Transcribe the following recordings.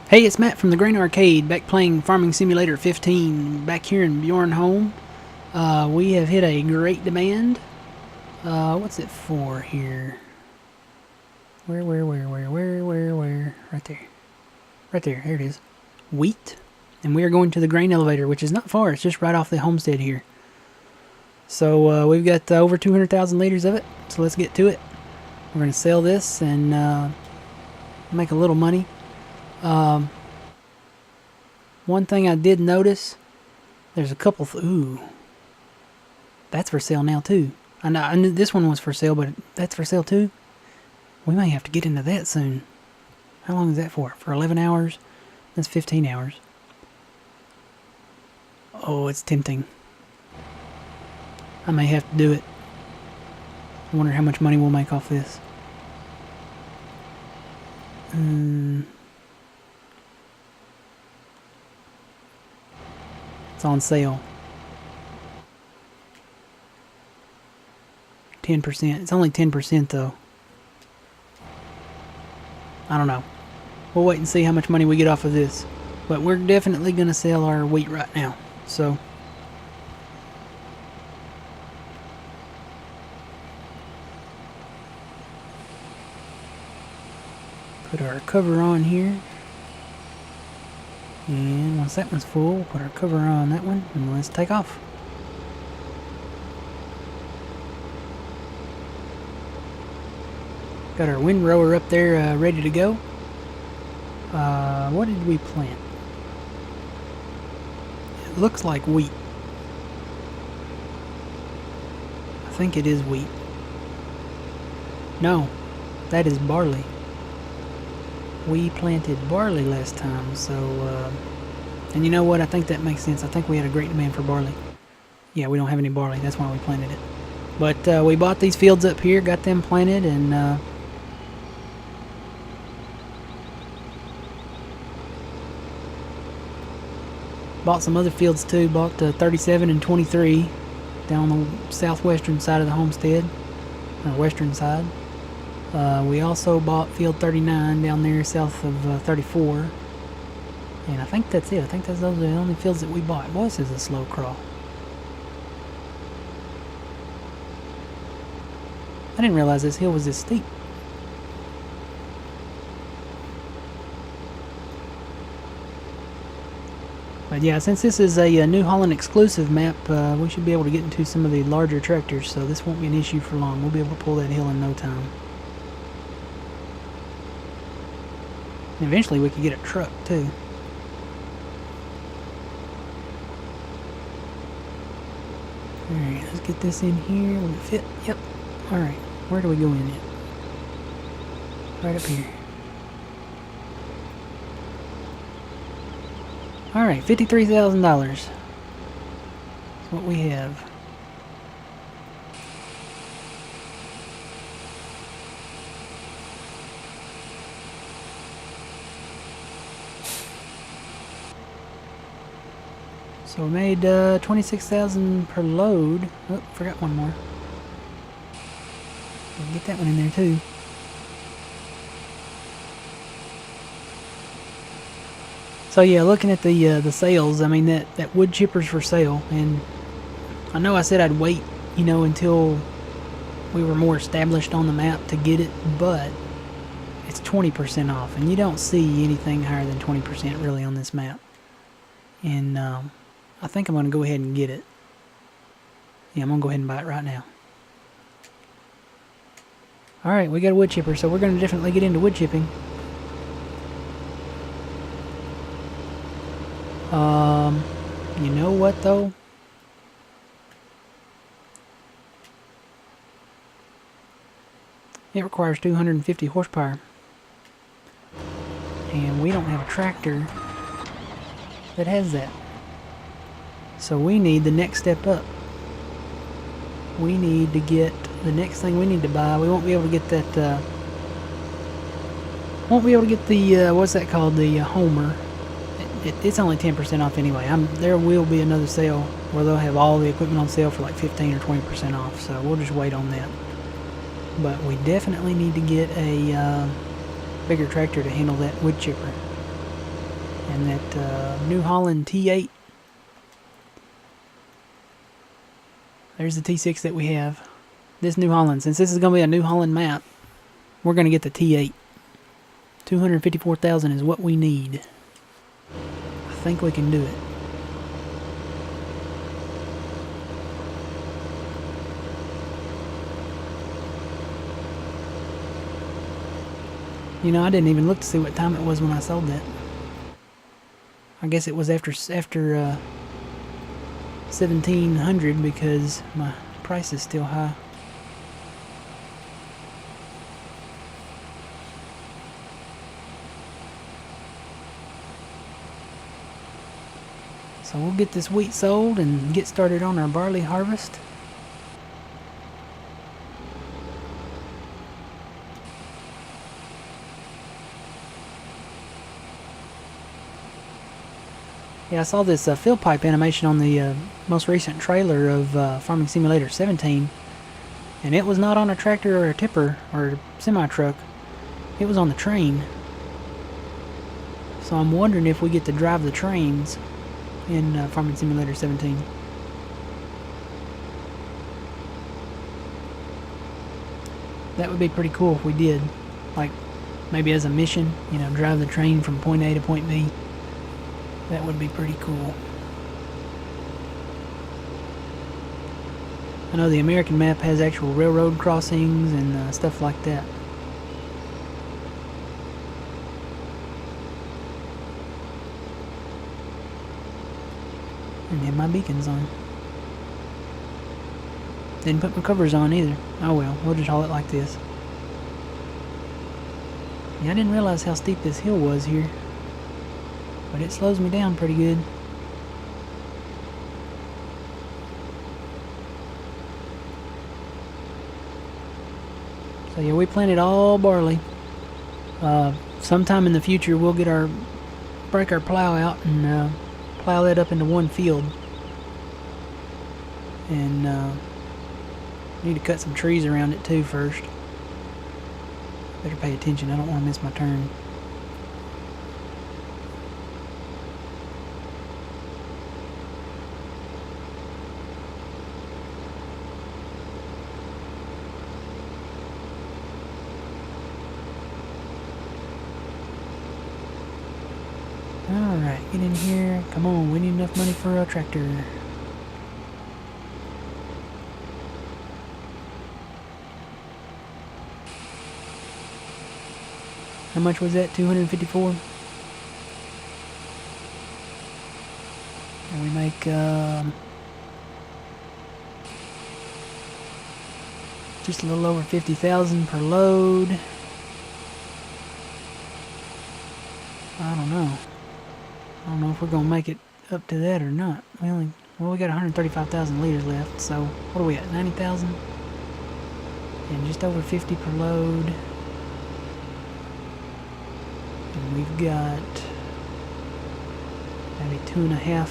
Hey, it's Matt from the Grain Arcade, back playing Farming Simulator 15, back here in Bjornholm. We have hit a great demand. What's it for here? Where? Right there. Right there, here it is. Wheat. And we are going to the grain elevator, which is not far, it's just right off the homestead here. So we've got over 200,000 liters of it, so let's get to it. We're going to sell this and make a little money. One thing I did notice, there's a couple, ooh, that's for sale now too. I knew this one was for sale, but that's for sale too? We may have to get into that soon. How long is that for? For 11 hours? That's 15 hours. Oh, it's tempting. I may have to do it. I wonder how much money we'll make off this. It's on sale. 10%. It's only 10% though. I don't know. We'll wait and see how much money we get off of this. But we're definitely going to sell our wheat right now. So put our cover on here. And once that one's full, we'll put our cover on that one and let's take off. Got our windrower up there ready to go. What did we plant? It looks like wheat. I think it is wheat. No, that is barley. We planted barley last time, so and you know what, I think that makes sense. I think we had a great demand for barley. Yeah, we don't have any barley, that's why we planted it. But we bought these fields up here, got them planted, and bought some other fields too. Bought 37 and 23 down on the southwestern side of the homestead, or western side. We also bought field 39 down there south of 34. And I think that's it. I think those are the only fields that we bought. Boy, this is a slow crawl. I didn't realize this hill was this steep. But yeah, since this is a New Holland exclusive map, we should be able to get into some of the larger tractors, so this won't be an issue for long. We'll be able to pull that hill in no time. And eventually we could get a truck too. Alright, let's get this in here. Will it fit? Yep. Alright, where do we go in it? Right up here. Alright, $53,000. That's what we have. So we made $26,000 per load. Oh, forgot one more. We'll get that one in there too. So yeah, looking at the sales, I mean that wood chipper's for sale, and I know I said I'd wait, you know, until we were more established on the map to get it, but it's 20% off, and you don't see anything higher than 20% really on this map. And I think I'm going to go ahead and get it. Yeah, I'm going to go ahead and buy it right now. Alright, we got a wood chipper, so we're going to definitely get into wood chipping. You know what though? It requires 250 horsepower. And we don't have a tractor that has that. So we need the next step up. We need to get the next thing we need to buy. We won't be able to get that, won't be able to get the, what's that called? The Homer. It's only 10% off anyway. There will be another sale where they'll have all the equipment on sale for like 15 or 20% off, so we'll just wait on that. But we definitely need to get a bigger tractor to handle that wood chipper. And that New Holland T8. There's the T6 that we have. This New Holland, since this is going to be a New Holland map, we're going to get the T8. 254,000 is what we need. I think we can do it. You know, I didn't even look to see what time it was when I sold that. I guess it was after 1700 because my price is still high. So we'll get this wheat sold and get started on our barley harvest. Yeah, I saw this field pipe animation on the most recent trailer of Farming Simulator 17, and it was not on a tractor or a tipper or a semi-truck. It was on the train. So I'm wondering if we get to drive the trains in Farming Simulator 17. That would be pretty cool if we did. Like, maybe as a mission, you know, drive the train from point A to point B. That would be pretty cool. I know the American map has actual railroad crossings and stuff like that. Didn't have my beacons on. Didn't put my covers on either. Oh well, we'll just haul it like this. Yeah, I didn't realize how steep this hill was here. But it slows me down pretty good. So yeah, we planted all barley. Sometime in the future we'll break our plow out and plow that up into one field. And need to cut some trees around it too first. Better pay attention, I don't want to miss my turn. Alright, get in here. Come on, we need enough money for a tractor. How much was that? 254? And we make just a little over 50,000 per load. I don't know. I don't know if we're gonna make it up to that or not. We got 135,000 liters left, so what are we at? 90,000? And just over 50 per load. And we've got maybe 2.5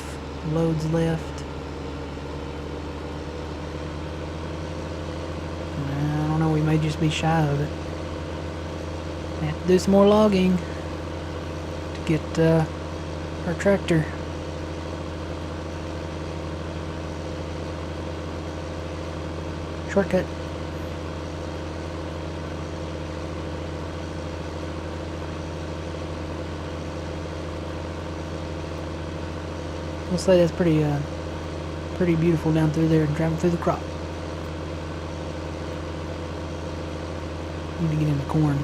loads left. I don't know, we may just be shy of it. Have to do some more logging to get our tractor. Shortcut. We'll say that's pretty beautiful down through there, driving through the crop. Need to get into corn.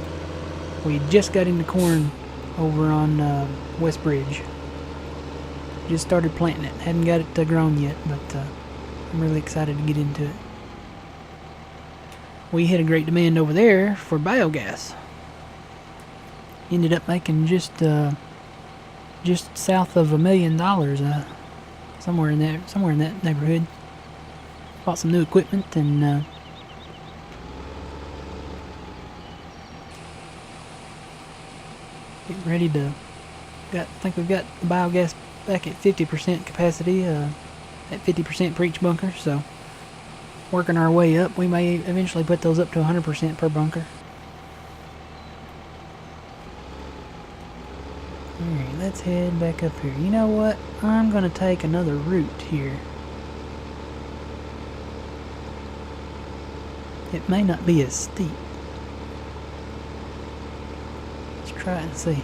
We just got into corn over on West Bridge. Just started planting it. Hadn't got it grown yet, but I'm really excited to get into it. We hit a great demand over there for biogas. Ended up making just south of $1 million, somewhere in that neighborhood. Bought some new equipment and getting ready to. I think we've got the biogas back at 50% capacity, at 50% per each bunker. So working our way up. We may eventually put those up to 100% per bunker. Alright, let's head back up here. You know what? I'm gonna take another route here. It may not be as steep. Let's try it and see.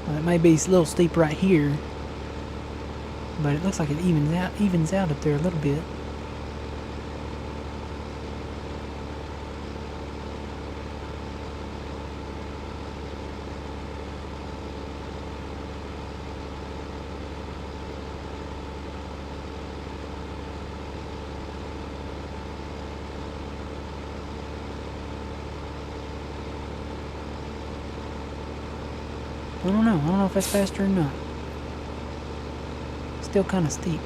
Well, it may be a little steep right here, but it looks like it evens out up there a little bit. I don't know if that's faster or not. Still kind of steep.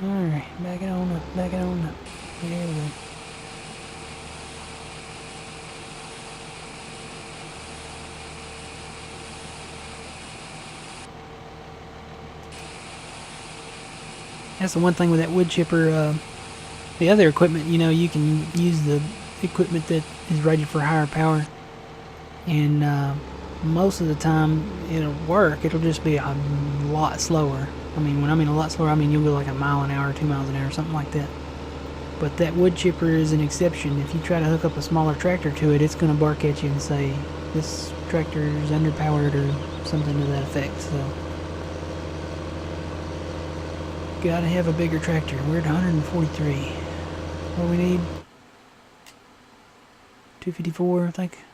Alright, back it on up, back it on up. There we go. That's the one thing with that wood chipper. The other equipment, you know, you can use the equipment that is rated for higher power, and most of the time it'll work. It'll just be a lot slower. I mean, when I mean a lot slower, I mean you'll go like a mile an hour, 2 miles an hour, something like that. But that wood chipper is an exception. If you try to hook up a smaller tractor to it, it's going to bark at you and say, this tractor is underpowered or something to that effect. So, gotta have a bigger tractor. We're at 143. What do we need? 254, I think.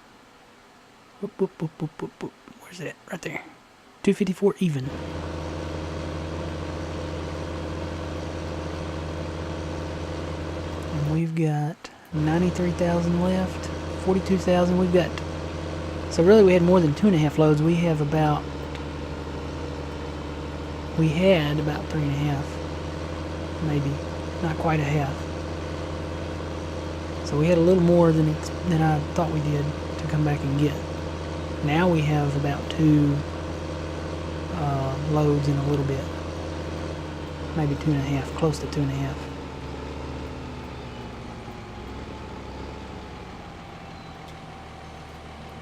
Whoop, whoop, whoop, whoop, whoop, whoop. Where's it at? Right there. 254 even. And we've got 93,000 left. 42,000 we've got. So really we had more than 2.5 loads. We had about 3.5. Maybe. Not quite a half. So we had a little more than I thought we did to come back and get. Now we have about 2 loads in a little bit. Maybe 2.5, close to 2.5.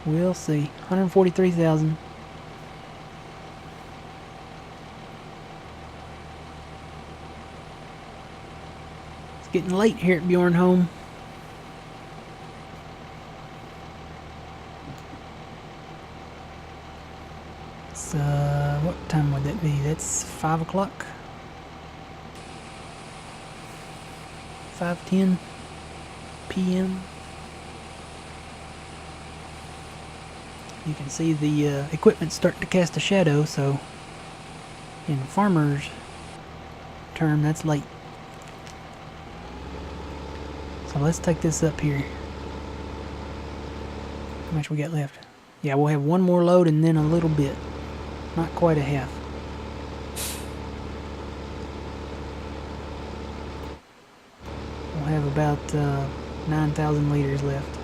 We'll see. 143,000. It's getting late here at Bjornholm. So, what time would that be? That's 5 o'clock. 5:10 p.m. You can see the equipment starting to cast a shadow, so in farmer's term, that's late. So let's take this up here. How much we got left? Yeah, we'll have one more load and then a little bit. Not quite a half. We'll have about 9,000 liters left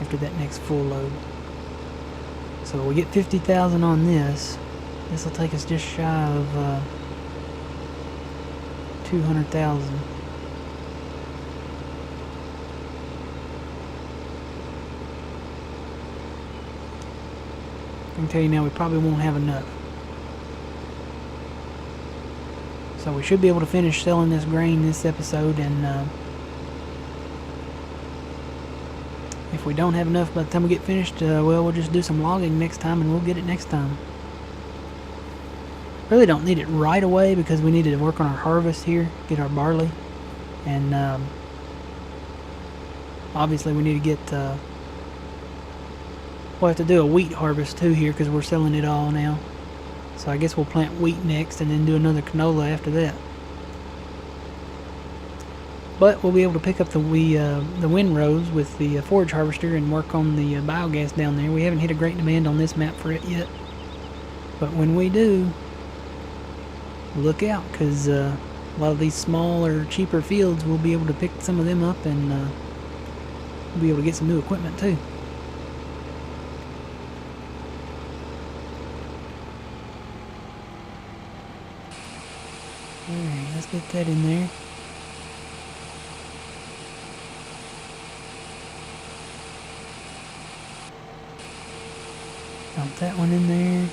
after that next full load. So we get 50,000 on this. This will take us just shy of 200,000. I can tell you now, we probably won't have enough. So we should be able to finish selling this grain this episode, and if we don't have enough by the time we get finished, well, we'll just do some logging next time and we'll get it next time. Really don't need it right away because we need to work on our harvest here, get our barley, and obviously we need to get We'll have to do a wheat harvest too here because we're selling it all now. So I guess we'll plant wheat next and then do another canola after that. But we'll be able to pick up the windrows with the forage harvester and work on the biogas down there. We haven't hit a great demand on this map for it yet. But when we do, look out, because a lot of these smaller, cheaper fields, we'll be able to pick some of them up and we'll be able to get some new equipment too. Alright, let's get that in there. Dump that one in there.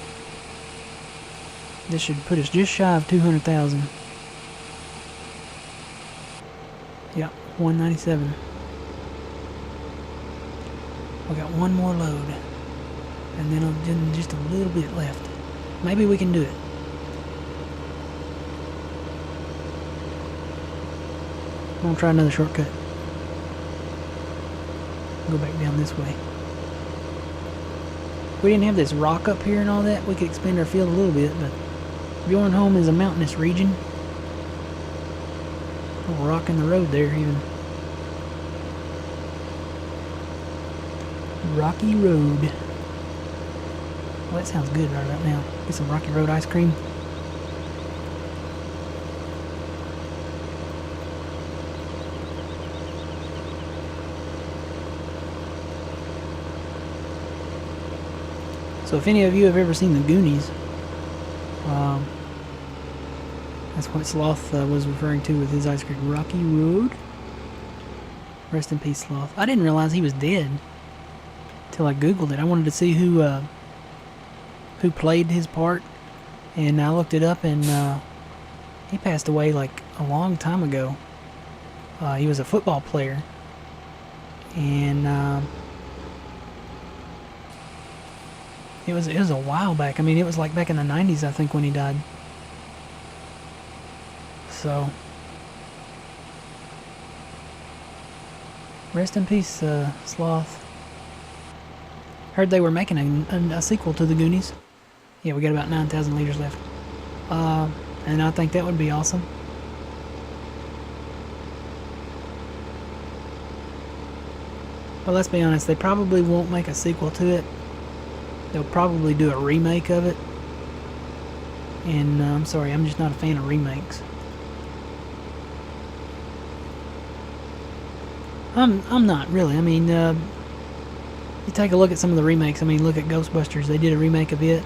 This should put us just shy of 200,000. Yep, 197. We got one more load. And then just a little bit left. Maybe we can do it. I'm gonna try another shortcut. Go back down this way. If we didn't have this rock up here and all that, we could expand our field a little bit, but Bjornholm is a mountainous region. A little rock in the road there even. Rocky Road. Well, that sounds good right now. Get some Rocky Road ice cream. So if any of you have ever seen the Goonies, that's what Sloth was referring to with his ice cream. Rocky Road. Rest in peace, Sloth. I didn't realize he was dead until I googled it. I wanted to see who played his part, and I looked it up, and he passed away like a long time ago. He was a football player, and it was a while back. I mean, it was like back in the 90s, I think, when he died. So, rest in peace, Sloth. Heard they were making a sequel to the Goonies. Yeah, we got about 9,000 liters left. And I think that would be awesome. But let's be honest, they probably won't make a sequel to it. They'll probably do a remake of it. And I'm sorry, I'm just not a fan of remakes. I'm not really. I mean, you take a look at some of the remakes. I mean, look at Ghostbusters. They did a remake of it.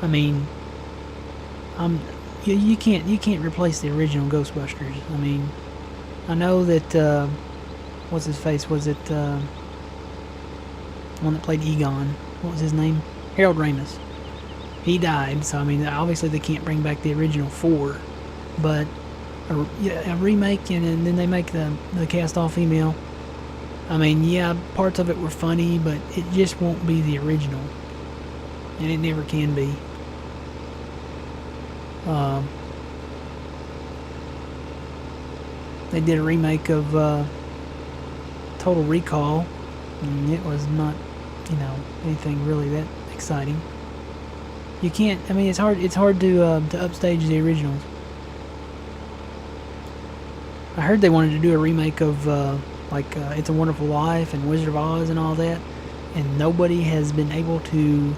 I mean, you can't replace the original Ghostbusters. I mean, I know that what's his face? Was it the one that played Egon? What was his name? Harold Ramis. He died, so I mean, obviously they can't bring back the original four, but a remake, and then they make the cast all female. I mean, yeah, parts of it were funny, but it just won't be the original, and it never can be. They did a remake of Total Recall, and it was not, anything really that exciting. You can't. I mean, it's hard to upstage the originals. I heard they wanted to do a remake of It's a Wonderful Life and Wizard of Oz and all that, and nobody has been able to,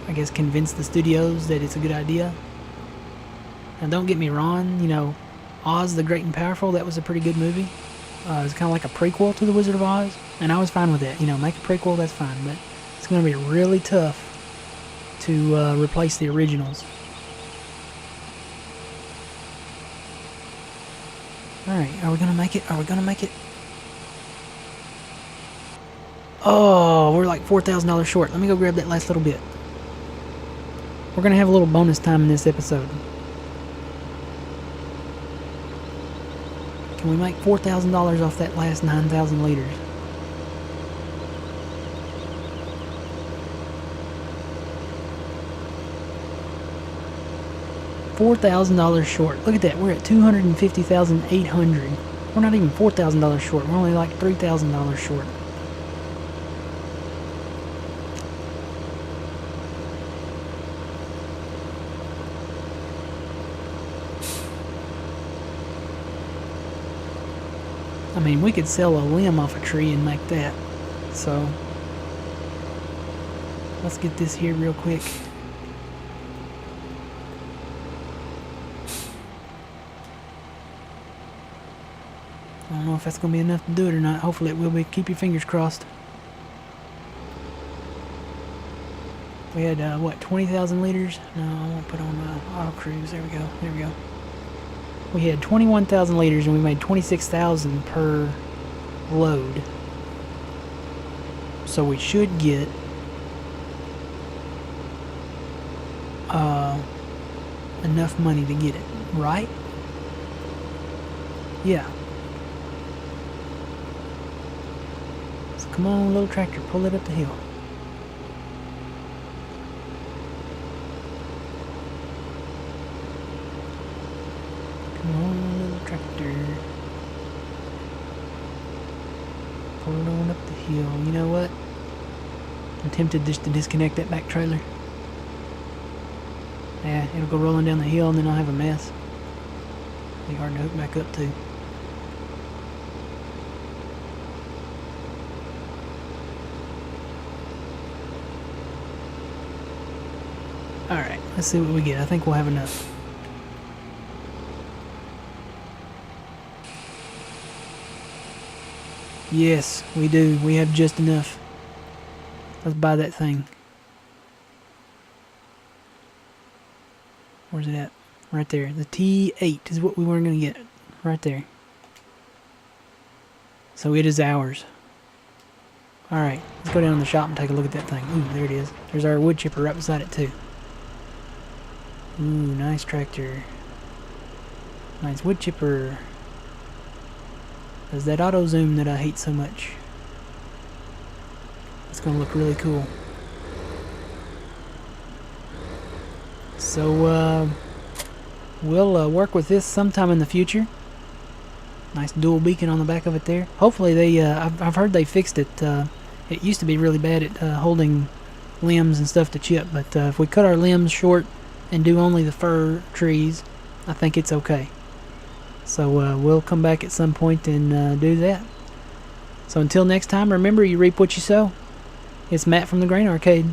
I guess, convince the studios that it's a good idea. Now, don't get me wrong, Oz the Great and Powerful, that was a pretty good movie. It was kind of like a prequel to The Wizard of Oz, and I was fine with that. Make a prequel, that's fine, but it's going to be really tough to replace the originals. Alright, are we going to make it? Are we going to make it? Oh, we're like $4,000 short. Let me go grab that last little bit. We're going to have a little bonus time in this episode. Can we make $4,000 off that last 9,000 liters? $4,000 short. Look at that. We're at $250,800. We're not even $4,000 short. We're only like $3,000 short. mean, we could sell a limb off a tree and make that. So, let's get this here real quick. I don't know if that's going to be enough to do it or not. Hopefully it will be. Keep your fingers crossed. We had, what, 20,000 liters? No, I won't put on auto cruise. There we go. There we go. We had 21,000 liters and we made 26,000 per load. So we should get enough money to get it, right? Yeah. So come on, little tractor, pull it up the hill. Come on, little tractor. Pull it on up the hill. You know what? I'm tempted just to disconnect that back trailer. Yeah, it'll go rolling down the hill and then I'll have a mess. Be hard to hook back up to. Alright, let's see what we get. I think we'll have enough. Yes, we do. We have just enough. Let's buy that thing. Where's it at? Right there. The T8 is what we weren't going to get. Right there. So it is ours. Alright, let's go down to the shop and take a look at that thing. Ooh, there it is. There's our wood chipper right beside it too. Ooh, nice tractor. Nice wood chipper. There's that auto zoom that I hate so much. It's going to look really cool. So, we'll work with this sometime in the future. Nice dual beacon on the back of it there. Hopefully they, I've heard they fixed it. It used to be really bad at holding limbs and stuff to chip, but if we cut our limbs short and do only the fir trees, I think it's okay. So we'll come back at some point and do that. So until next time, remember, you reap what you sow. It's Matt from the Grain Arcade.